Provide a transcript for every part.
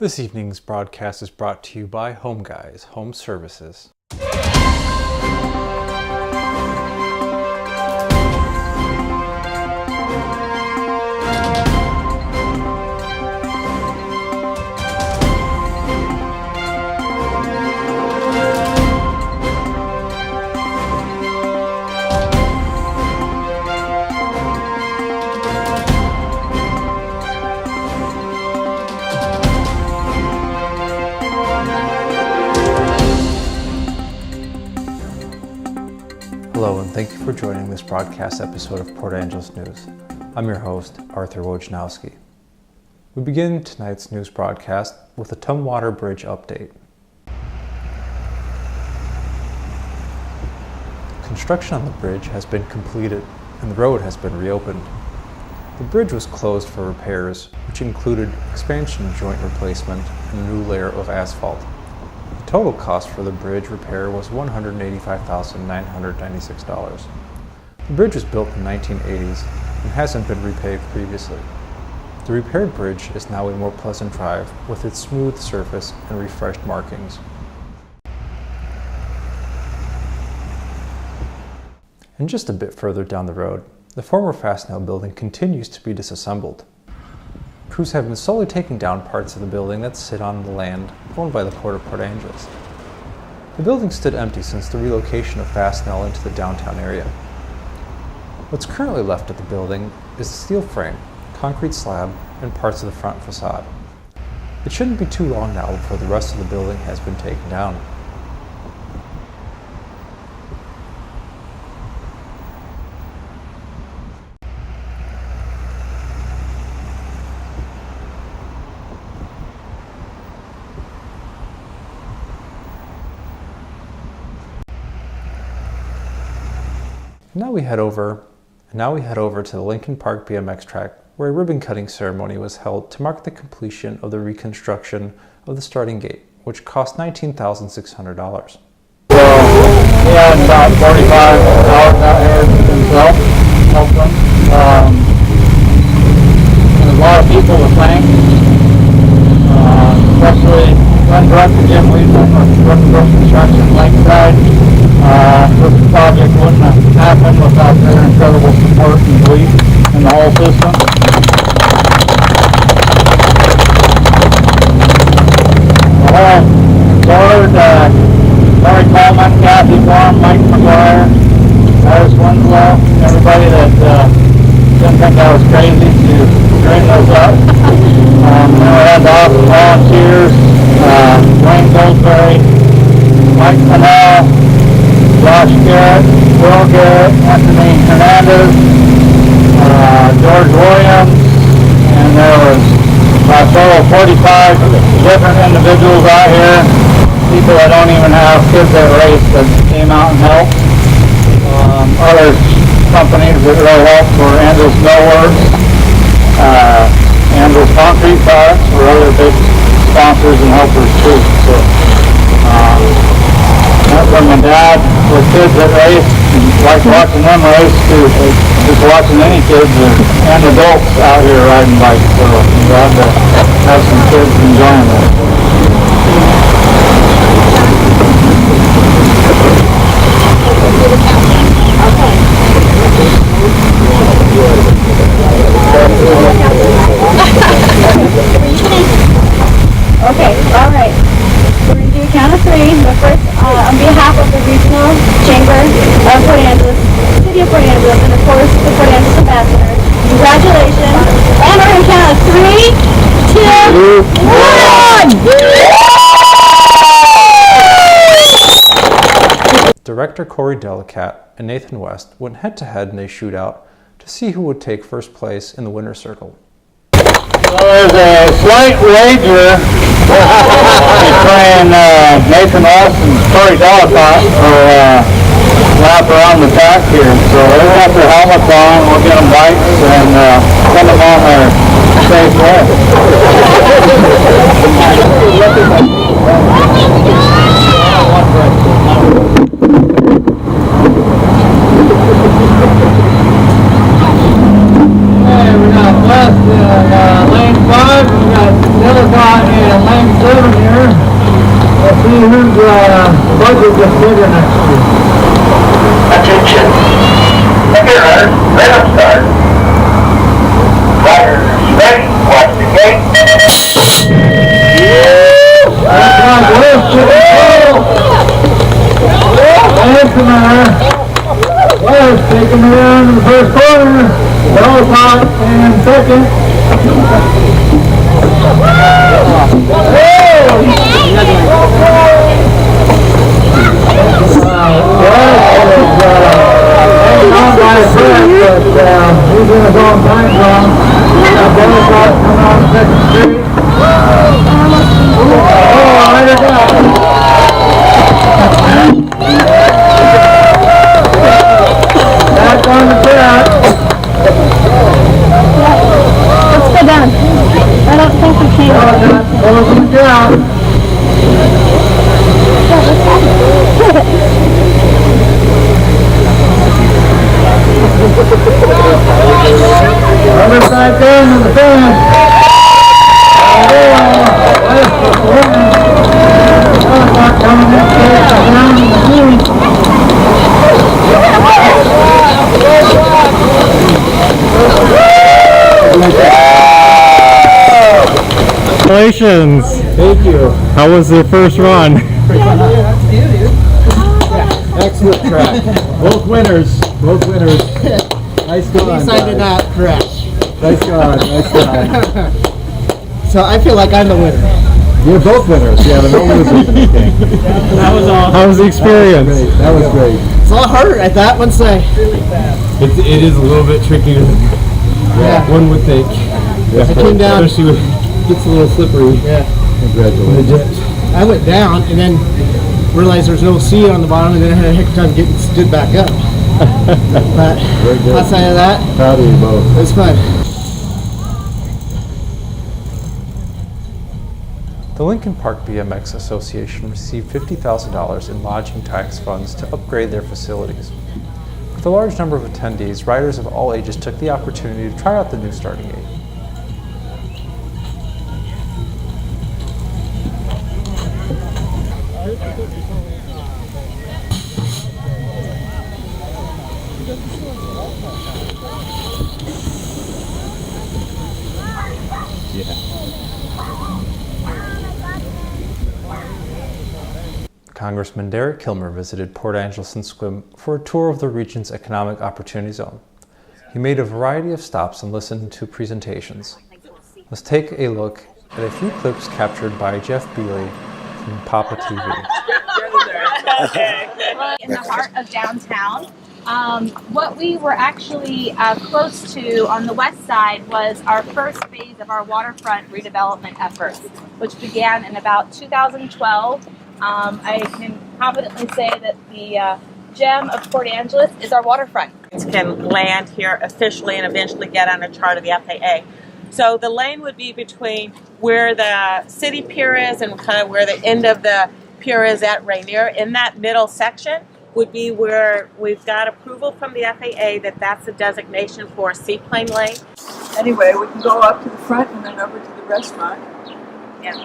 This evening's broadcast is brought to you by Home Guys Home Services. Hello and thank you for joining this broadcast episode of Port Angeles News. I'm your host, Arthur Wojnowski. We begin tonight's news broadcast with a Tumwater Bridge update. Construction on the bridge has been completed and the road has been reopened. The bridge was closed for repairs, which included expansion joint replacement and a new layer of asphalt. The total cost for the bridge repair was $185,996. The bridge was built in the 1980s and hasn't been repaved previously. The repaired bridge is now a more pleasant drive with its smooth surface and refreshed markings. And just a bit further down the road, the former Fastenal building continues to be disassembled. Crews have been slowly taking down parts of the building that sit on the land owned by the Port of Port Angeles. The building stood empty since the relocation of Fastenal into the downtown area. What's currently left of the building is the steel frame, concrete slab, and parts of the front facade. It shouldn't be too long now before the rest of the building has been taken down. Now we head over to the Lincoln Park BMX track, where a ribbon cutting ceremony was held to mark the completion of the reconstruction of the starting gate, which cost $19,600. He had about 45 hours out here himself, helped them. And a lot of people to thank, especially Glenn Druck and Jim Weedman with Druck Construction Lakeside. This project wouldn't have happened without their incredible support and belief in the whole system. The whole board, Larry Coleman, Kathy Blum, Mike McGuire, Harris Winslow, everybody that didn't think I was crazy to bring those up. Then we had the awesome volunteers, Wayne Goldsberry, Mike Pennell, Josh Garrett, Will Garrett, Anthony Hernandez, George Williams, and there was a total of 45 different individuals out here, people that don't even have kids that race that came out and helped. Other companies that really helped were Angeles Millworks, Angeles Concrete Products were other big sponsors and helpers too. So, from my dad with kids that race and like watching them race to just watching any kids and adults out here riding bikes. So I'm glad to have some kids enjoying this. Okay, all right. We're going to do a count of three. But first, on behalf of the Regional Chamber of Port Angeles, City of Port Angeles, and of course the Port Angeles Ambassador, congratulations. And we're going to count of 3, 2, 1! Director Corey Delicat and Nathan West went head-to-head in a shootout to see who would take first place in the winner's circle. Well, there's a slight wager between Nathan West and Corey Delicat for lap around the track here. So they'll have their helmets on, we'll get them bikes and send them on their safe way. Okay, we got West in lane 5, we got Delicat in lane here. Let's see whose budget gets bigger next year. Attention. Second runner, red up start. Riders ready, watch the gate. West taking it around in the first corner. Bellpop in second. Hanging on by a thread, but he's in his own time zone. Bellpop coming on second street. Right it down. Back on the track. Let's go down. I don't think we can. Closing down. Other side down to the fence. Coming in down in the lead. Congratulations! Thank you. How was your first run? Excellent track. Both winners. Both winners. Nice going. At least I did not crash. Nice going. Nice going. So I feel like I'm the winner. You're both winners. Yeah, the no losers in this game. That was awesome. How was the experience? That was great. It's a lot harder, I thought, once I... It is a little bit trickier than one would think. I came down. Especially when it gets a little slippery. Yeah. Congratulations. I went down and then realized there was no seat on the bottom, and then I had a heck of a time getting stood back up. But Very good. outside of that, Proud of you both. it was fun. The Lincoln Park BMX Association received $50,000 in lodging tax funds to upgrade their facilities. With a large number of attendees, riders of all ages took the opportunity to try out the new starting gate. Congressman Derek Kilmer visited Port Angeles and Sequim for a tour of the region's economic opportunity zone. He made a variety of stops and listened to presentations. Let's take a look at a few clips captured by Jeff Bealey from Papa TV. In the heart of downtown. What we were actually close to on the west side was our first phase of our waterfront redevelopment efforts, which began in about 2012. I can confidently say that the gem of Port Angeles is our waterfront. Can land here officially and eventually get on a chart of the FAA. So the lane would be between where the city pier is and kind of where the end of the pier is at Rainier. In that middle section would be where we've got approval from the FAA that that's a designation for a seaplane lane. Anyway, we can go up to the front and then over to the restaurant. Yeah.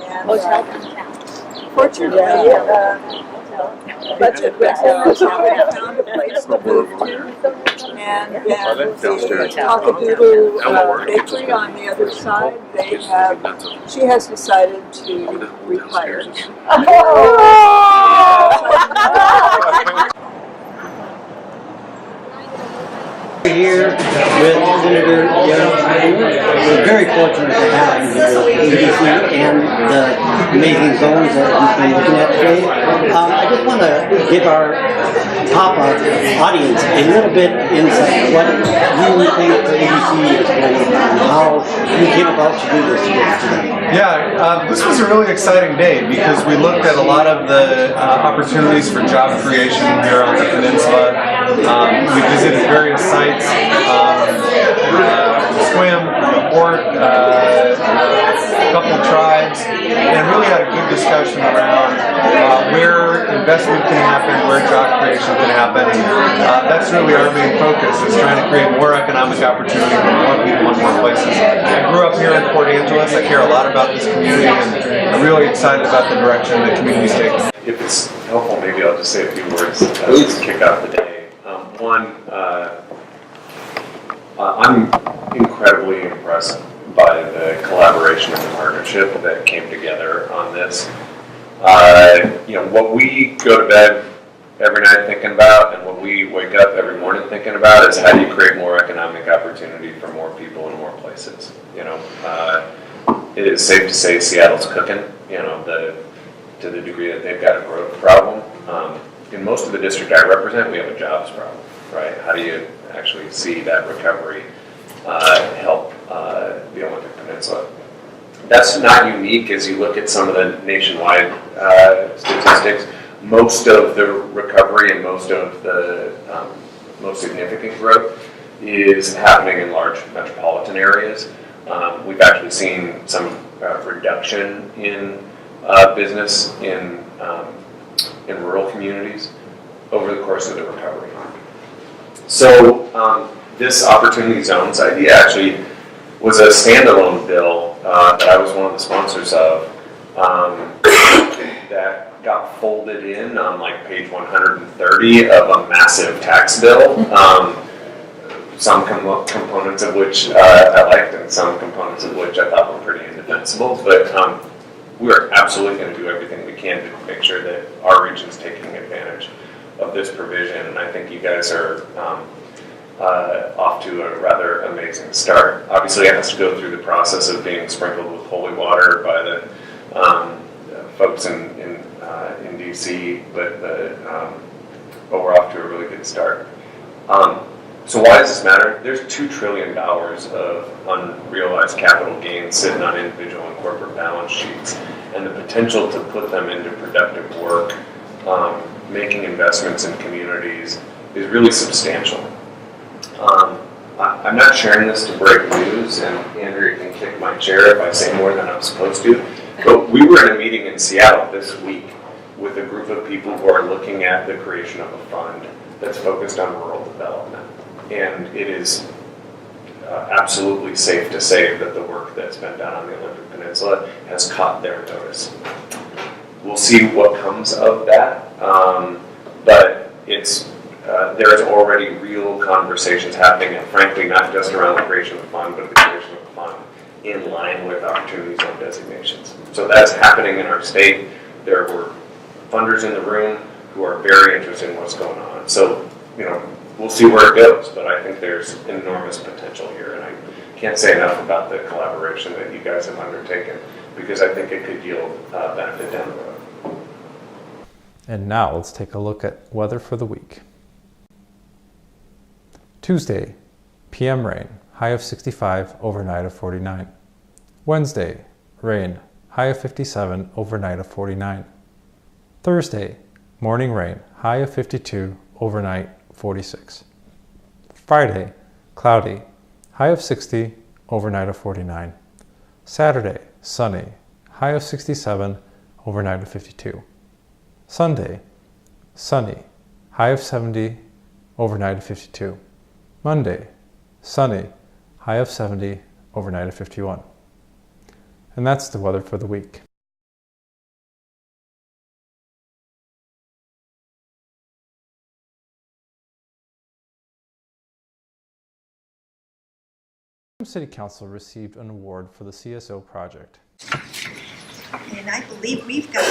And, Hotel downtown. fortunately, Budget Hotel found a place to move to. And the Cockadoodle Bakery on the other side, she has decided to retire. Here with Senator Young. We're very fortunate to have him here, EDC, and the amazing zones that we've been looking at today. I just want to give our Papa audience a little bit insight what you think the EDC is planning and how you came about to do this today. Yeah, this was a really exciting day because we looked at a lot of the opportunities for job creation here on the peninsula. We visited various sites, Sequim, Port, a couple of tribes, and really had a good discussion around where investment can happen, where job creation can happen. That's really our main focus, is trying to create more economic opportunity for more people in more places. I grew up here in Port Angeles. I care a lot about this community, and I really excited about the direction the community's taking. If it's helpful, maybe I'll just say a few words to kick off the day. I'm incredibly impressed by the collaboration and the partnership that came together on this. What we go to bed every night thinking about and what we wake up every morning thinking about is how do you create more economic opportunity for more people in more places. It is safe to say Seattle's cooking, to the degree that they've got a growth problem. In most of the district I represent, we have a jobs problem, right? How do you actually see that recovery help the Olympic Peninsula? That's not unique as you look at some of the nationwide statistics. Most of the recovery and most of the most significant growth is happening in large metropolitan areas. We've actually seen some reduction in business in rural communities over the course of the recovery. So this opportunity zones idea actually was a standalone bill that I was one of the sponsors of that got folded in on like page 130 of a massive tax bill. Some components of which I liked and some components of which I thought were pretty indefensible, but we're absolutely going to do everything we can to make sure that our region's taking advantage of this provision, and I think you guys are off to a rather amazing start. Obviously it has to go through the process of being sprinkled with holy water by the folks in DC, but we're off to a really good start. So why does this matter? There's $2 trillion of unrealized capital gains sitting on individual and corporate balance sheets, and the potential to put them into productive work, making investments in communities is really substantial. I'm not sharing this to break news, and Andrea can kick my chair if I say more than I'm supposed to, but we were in a meeting in Seattle this week with a group of people who are looking at the creation of a fund that's focused on rural development. And it is absolutely safe to say that the work that's been done on the Olympic Peninsula has caught their notice. We'll see what comes of that, but there's already real conversations happening, and frankly, not just around the creation of the fund, but the creation of the fund in line with opportunity zone designations. So that's happening in our state. There were funders in the room who are very interested in what's going on. So, we'll see where it goes, but I think there's enormous potential here, and I can't say enough about the collaboration that you guys have undertaken, because I think it could yield benefit down the road. And now let's take a look at weather for the week. Tuesday, PM rain, high of 65, overnight of 49. Wednesday, rain, high of 57, overnight of 49. Thursday, morning rain, high of 52, overnight 46. Friday, cloudy, high of 60, overnight of 49. Saturday, sunny, high of 67, overnight of 52. Sunday, sunny, high of 70, overnight of 52. Monday, sunny, high of 70, overnight of 51. And that's the weather for the week. City Council received an award for the CSO project. And I believe we've got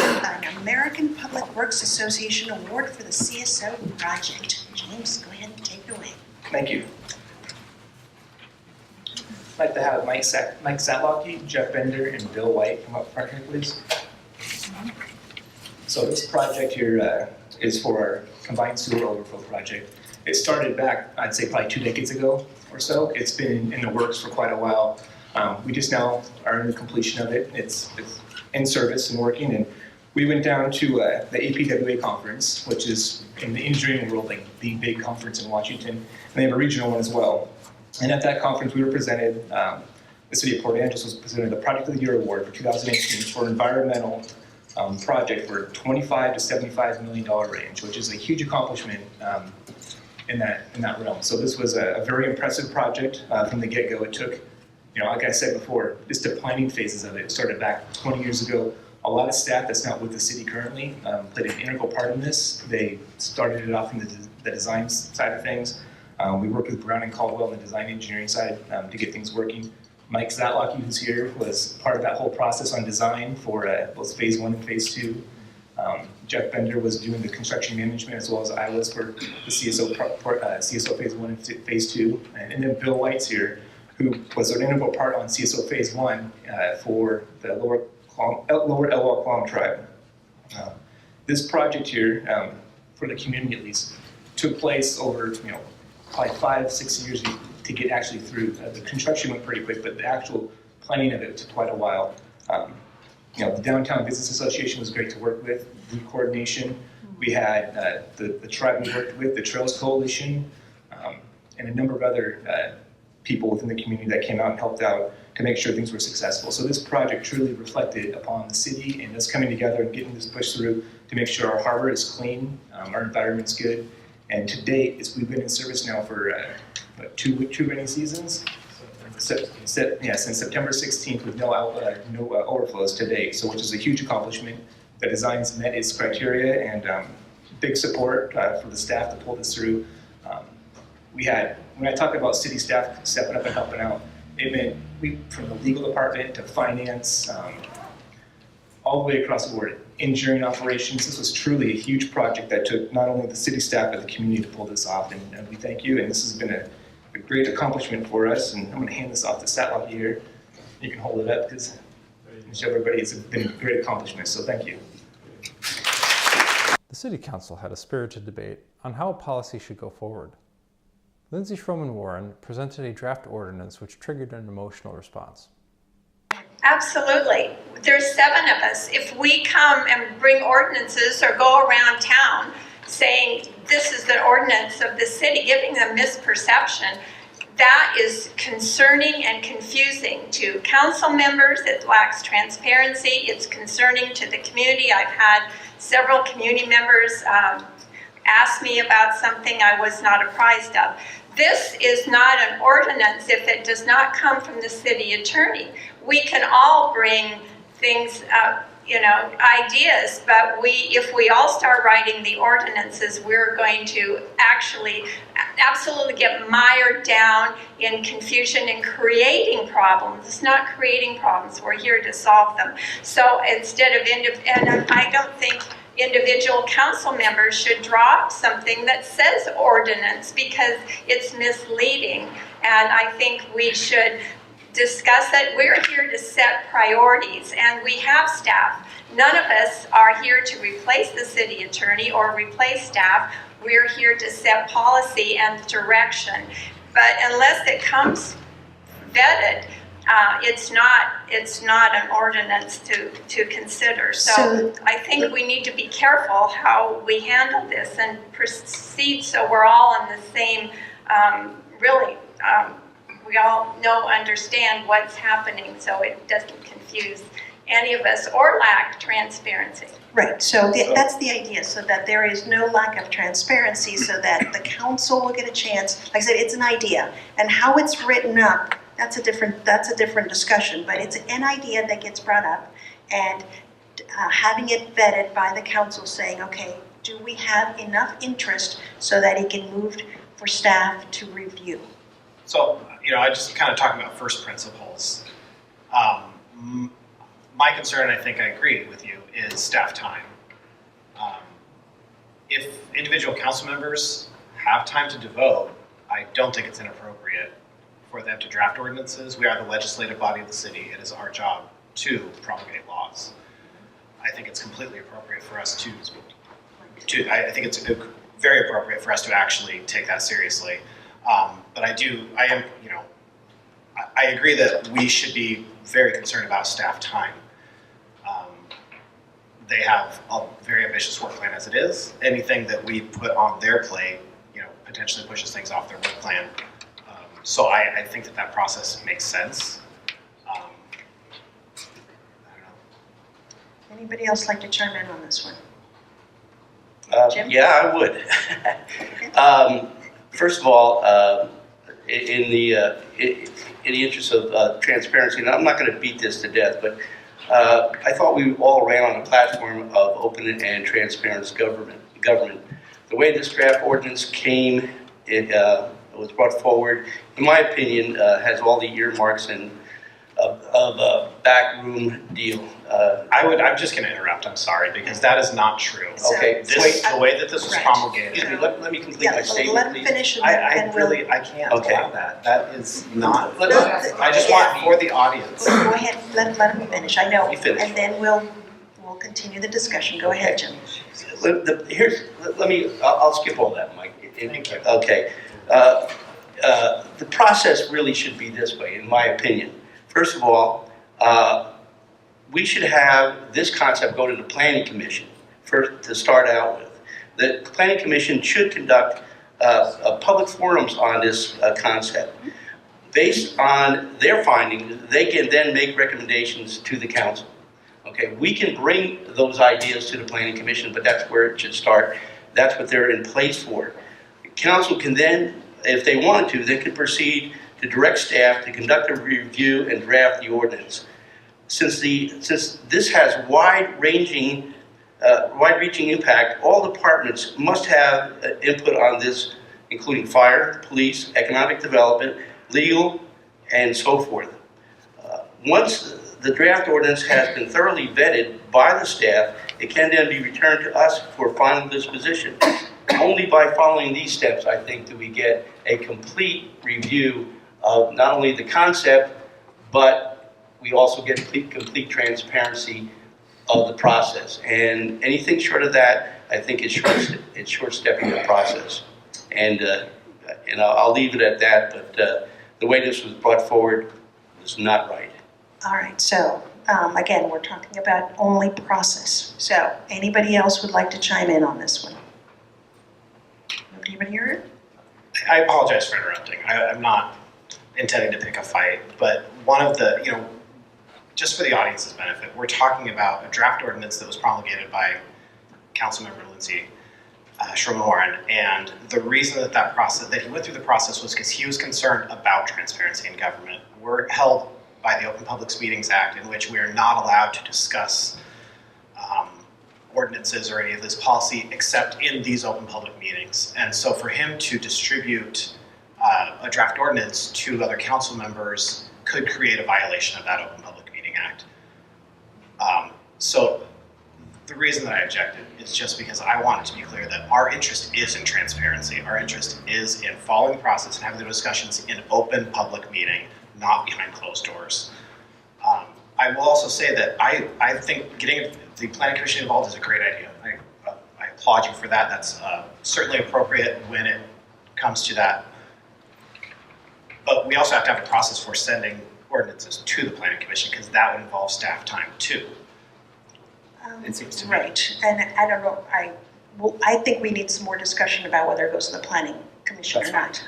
an American Public Works Association award for the CSO project. James, go ahead and take it away. Thank you. I'd like to have Mike Zatlocki, Jeff Bender, and Bill White come up front here, please. So this project here is for our combined sewer overflow project. It started back, I'd say probably 2 decades ago or so. It's been in the works for quite a while. We just now are in the completion of it. It's in service and working. And we went down to the APWA conference, which is in the engineering world, like the big conference in Washington. And they have a regional one as well. And at that conference, we were presented, the city of Port Angeles was presented the Project of the Year Award for 2018 for an environmental project for $25 to $75 million range, which is a huge accomplishment in that realm. So this was a very impressive project from the get-go. It took, like I said before, just the planning phases of it. It started back 20 years ago, A lot of staff that's not with the city currently played an integral part in this. They started it off in the design side of things. We worked with Brown and Caldwell on the design engineering side to get things working. Mike Zatlock, who's here, was part of that whole process on design for both phase 1 and phase 2. Jeff Bender was doing the construction management as well as I was for the CSO phase 1 and phase 2. And then Bill White's here, who was an integral part on CSO phase 1 for the Lower Elwha Quam tribe. This project here, for the community at least, took place over probably 5-6 years to get actually through. The construction went pretty quick, but the actual planning of it took quite a while. The Downtown Business Association was great to work with, group coordination. We had the tribe we worked with, the Trails Coalition, and a number of other people within the community that came out and helped out to make sure things were successful. So this project truly reflected upon the city and us coming together and getting this push through to make sure our harbor is clean, our environment's good. And to date, we've been in service now for two rainy seasons. Since September 16th with no overflows to date, so which is a huge accomplishment. The design's met its criteria, and big support for the staff to pull this through. When I talk about city staff stepping up and helping out, it meant from the legal department to finance, all the way across the board. Engineering operations, this was truly a huge project that took not only the city staff but the community to pull this off, and we thank you, and this has been a great accomplishment for us, and I'm going to hand this off to Satlock here. You can hold it up because everybody, it's been a great accomplishment, so thank you. The City Council had a spirited debate on how a policy should go forward. Lindsay Schroman Warren presented a draft ordinance which triggered an emotional response. Absolutely. There's 7 of us. If we come and bring ordinances or go around town saying this is the ordinance of the city, giving them misperception, that is concerning and confusing to council members. It lacks transparency. It's concerning to the community. I've had several community members ask me about something I was not apprised of. This is not an ordinance if it does not come from the city attorney. We can all bring things up, ideas, but if we all start writing the ordinances, we're going to absolutely get mired down in confusion and creating problems. It's not creating problems. We're here to solve them. So instead of, and I don't think individual council members should drop something that says ordinance because it's misleading. And I think we should discuss it. We're here to set priorities, and we have staff. None of us are here to replace the city attorney or replace staff. We're here to set policy and direction. But unless it comes vetted, it's not an ordinance to consider. So I think we need to be careful how we handle this and proceed so we're all on the same, we all understand what's happening so it doesn't confuse any of us or lack transparency. Right, so that's the idea, so that there is no lack of transparency, so that the council will get a chance. Like I said, it's an idea, and how it's written up, that's a different discussion, but it's an idea that gets brought up, and having it vetted by the council saying, okay, do we have enough interest so that it can move for staff to review? So, I just kind of talking about first principles. My concern, I think I agree with you, is staff time. If individual council members have time to devote, I don't think it's inappropriate for them to draft ordinances. We are the legislative body of the city. It is our job to promulgate laws. I think it's completely appropriate for us I think it's very appropriate for us to actually take that seriously. But I agree that we should be very concerned about staff time. They have a very ambitious work plan as it is. Anything that we put on their plate, potentially pushes things off their work plan. So I think that process makes sense. I don't know. Anybody else like to chime in on this one? Jim? Yeah, I would. First of all, in the interest of transparency, and I'm not going to beat this to death, but I thought we all ran on a platform of open and transparent government. The way this draft ordinance came, it was brought forward, in my opinion, has all the earmarks and of a backroom deal. I'm just going to interrupt. I'm sorry, because that is not true. Okay, The way that this was Right. promulgated. Excuse me, let me complete my statement, Let him please. finish and I then we'll, can't Okay. allow that. That is not. Let- I just want for the audience. go ahead, let him finish, I know. You finish. And then we'll continue the discussion. Go ahead, Jim. I'll skip all that, Mike. Thank you. Okay. The process really should be this way, in my opinion. First of all, we should have this concept go to the Planning Commission first to start out with. The Planning Commission should conduct public forums on this concept. Based on their findings, they can then make recommendations to the council. Okay, we can bring those ideas to the Planning Commission, but that's where it should start. That's what they're in place for. Council can then, if they wanted to, they could proceed to direct staff to conduct a review and draft the ordinance. Since this has wide-reaching impact, all departments must have input on this, including fire, police, economic development, legal, and so forth. Once the draft ordinance has been thoroughly vetted by the staff, it can then be returned to us for final disposition. Only by following these steps, I think, do we get a complete review of not only the concept, but we also get complete transparency of the process. And anything short of that, I think is short-stepping the process. And I'll leave it at that, but the way this was brought forward was not right. All right, so again, we're talking about only process. So anybody else would like to chime in on this one? Anybody hear it? I apologize for interrupting. I'm not intending to pick a fight, but one of the, just for the audience's benefit, we're talking about a draft ordinance that was promulgated by Councilmember Lindsay Sherman, and the reason that he went through the process was because he was concerned about transparency in government. We're held by the Open Public Meetings Act, in which we are not allowed to discuss ordinances or any of this policy except in these open public meetings. And so for him to distribute a draft ordinance to other council members could create a violation of that Open Public Meeting Act. So the reason that I objected is just because I want it to be clear that our interest is in transparency. Our interest is in following the process and having the discussions in open public meeting, not behind closed doors. I will also say that I think getting the Planning Commission involved is a great idea. I applaud you for that. That's certainly appropriate when it comes to that. But we also have to have a process for sending ordinances to the Planning Commission, because that would involve staff time too. It seems to me. Right, and I don't know, I think we need some more discussion about whether it goes to the Planning Commission or not,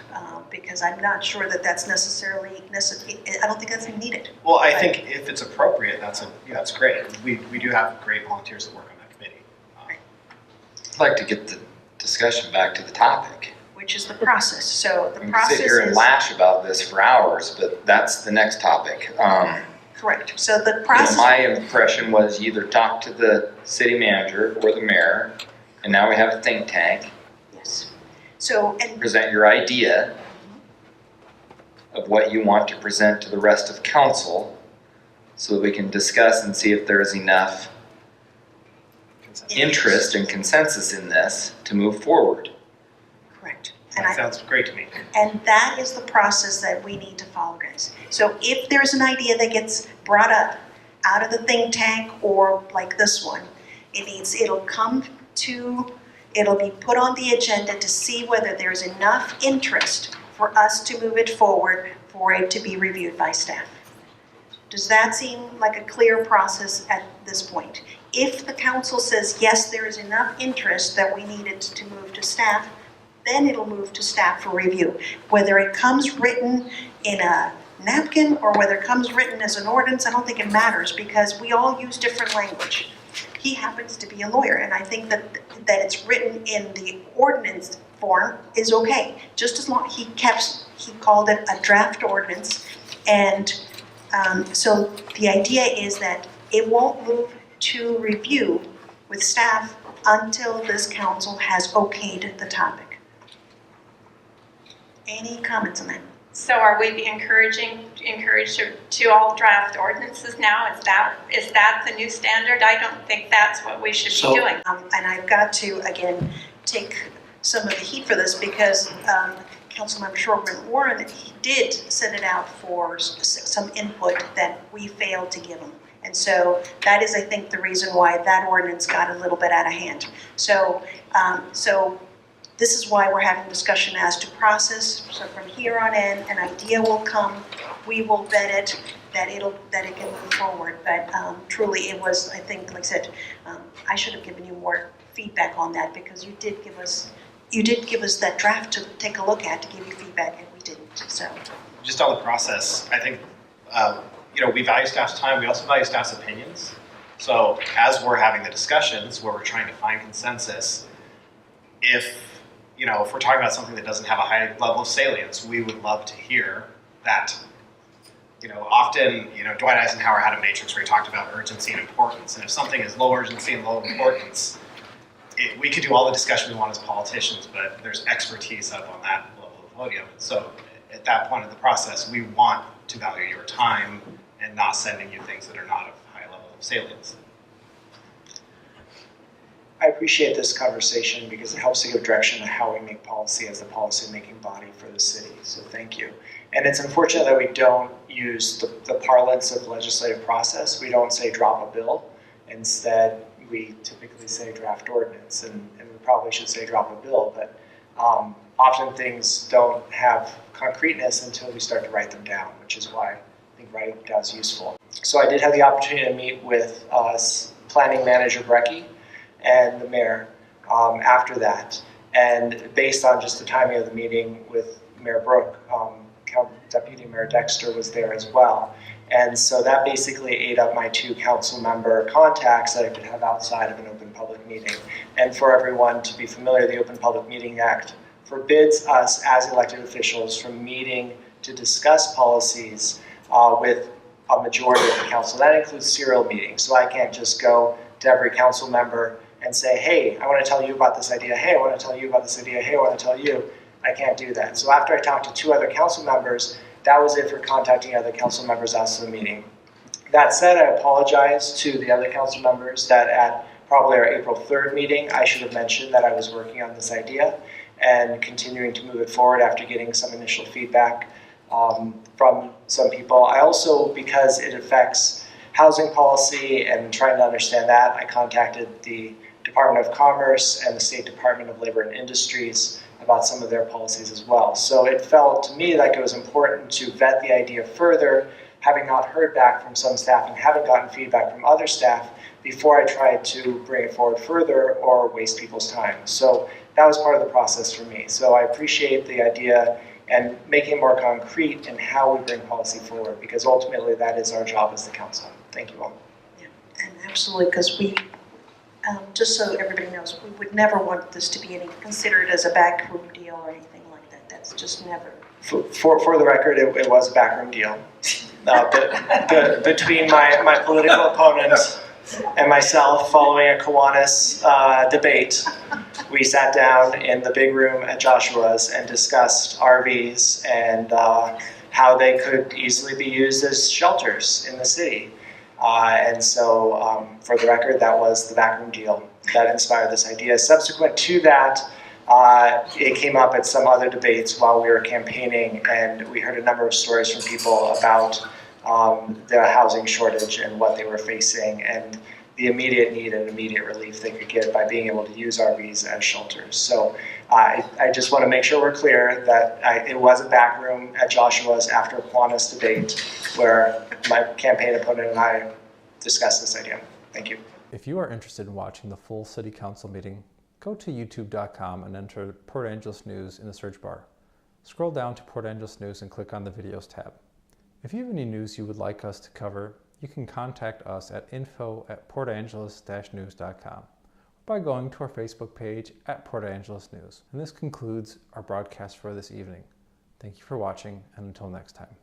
because I'm not sure that that's necessarily, I don't think that's needed. Well, I think if it's appropriate, that's great. We do have great volunteers that work on that committee. I'd like to get the discussion back to the topic. Which is the process. So the We can process sit here and is lash about this for hours, but that's the next topic. correct. So the process. My impression was you either talk to the city manager or the mayor, and now we have a think tank. Yes. So and Present your idea of what you want to present to the rest of council, so that we can discuss and see if there's enough interest and consensus in this to move forward. Correct. That sounds great to me. And that is the process that we need to follow, guys. So if there's an idea that gets brought up out of the think tank or like this one, it'll be put on the agenda to see whether there's enough interest for us to move it forward for it to be reviewed by staff. Does that seem like a clear process at this point? If the council says, yes, there is enough interest that we need it to move to staff, then it'll move to staff for review. Whether it comes written in a napkin or whether it comes written as an ordinance, I don't think it matters, because we all use different language. He happens to be a lawyer, and I think that it's written in the ordinance form is okay. Just as long, he called it a draft ordinance, and so the idea is that it won't move to review with staff until this council has okayed the topic. Any comments on that? So are we encouraged to all draft ordinances now? Is that the new standard? I don't think that's what we should be doing. And I've got to, again, take some of the heat for this because Councilmember Shortman Warren, he did send it out for some input that we failed to give him. And so that is, I think, the reason why that ordinance got a little bit out of hand. So, this is why we're having discussion as to process. So from here on in, an idea will come. We will vet it, that it can move forward. But truly, it was, I think, like I said, I should have given you more feedback on that because you did give us that draft to take a look at to give you feedback, and we didn't. So just on the process, I think we value staff's time. We also value staff's opinions. So as we're having the discussions where we're trying to find consensus, if we're talking about something that doesn't have a high level of salience, we would love to hear that. Often, Dwight Eisenhower had a matrix where he talked about urgency and importance. And if something is low urgency and low importance, we could do all the discussion we want as politicians, but there's expertise up on that level of podium. So at that point in the process, we want to value your time and not sending you things that are not of high level of salience. I appreciate this conversation because it helps to give direction to how we make policy as the policy-making body for the city. So thank you. And it's unfortunate that we don't use the parlance of legislative process. We don't say drop a bill. Instead, we typically say draft ordinance, and we probably should say drop a bill. But often things don't have concreteness until we start to write them down, which is why I think writing them down is useful. So I did have the opportunity to meet with planning manager Brecky and the mayor after that. And based on just the timing of the meeting with Mayor Brooke, Deputy Mayor Dexter was there as well. And so that basically ate up my 2 council member contacts that I could have outside of an open public meeting. And for everyone to be familiar, the Open Public Meeting Act forbids us as elected officials from meeting to discuss policies with a majority of the council. That includes serial meetings. So I can't just go to every council member and say, hey, I want to tell you about this idea. Hey, I want to tell you about this idea. Hey, I want to tell you. I can't do that. So after I talked to 2 other council members, that was it for contacting other council members after the meeting. That said, I apologize to the other council members that at probably our April 3rd meeting, I should have mentioned that I was working on this idea and continuing to move it forward after getting some initial feedback from some people. I also, because it affects housing policy and trying to understand that, I contacted the Department of Commerce and the State Department of Labor and Industries about some of their policies as well. So it felt to me like it was important to vet the idea further, having not heard back from some staff and having gotten feedback from other staff before I tried to bring it forward further or waste people's time. So that was part of the process for me. So I appreciate the idea and making it more concrete in how we bring policy forward, because ultimately that is our job as the council. Thank you all. Yeah, and absolutely, because we, just so everybody knows, we would never want this to be considered as a backroom deal or anything like that. That's just never. For the record, it was a backroom deal. Between my political opponent and myself, following a Kiwanis debate, we sat down in the big room at Joshua's and discussed RVs and how they could easily be used as shelters in the city. And so, for the record, that was the backroom deal that inspired this idea. Subsequent to that, it came up at some other debates while we were campaigning, and we heard a number of stories from people about the housing shortage and what they were facing, and the immediate need and immediate relief they could get by being able to use RVs as shelters. So I just want to make sure we're clear that it was a back room at Joshua's after a Kiwanis debate where my campaign opponent and I discussed this idea. Thank you. If you are interested in watching the full City Council meeting, go to youtube.com and enter Port Angeles News in the search bar. Scroll down to Port Angeles News and click on the Videos tab. If you have any news you would like us to cover, you can contact us at info@portangeles-news.com or by going to our Facebook page at Port Angeles News. And this concludes our broadcast for this evening. Thank you for watching, and until next time.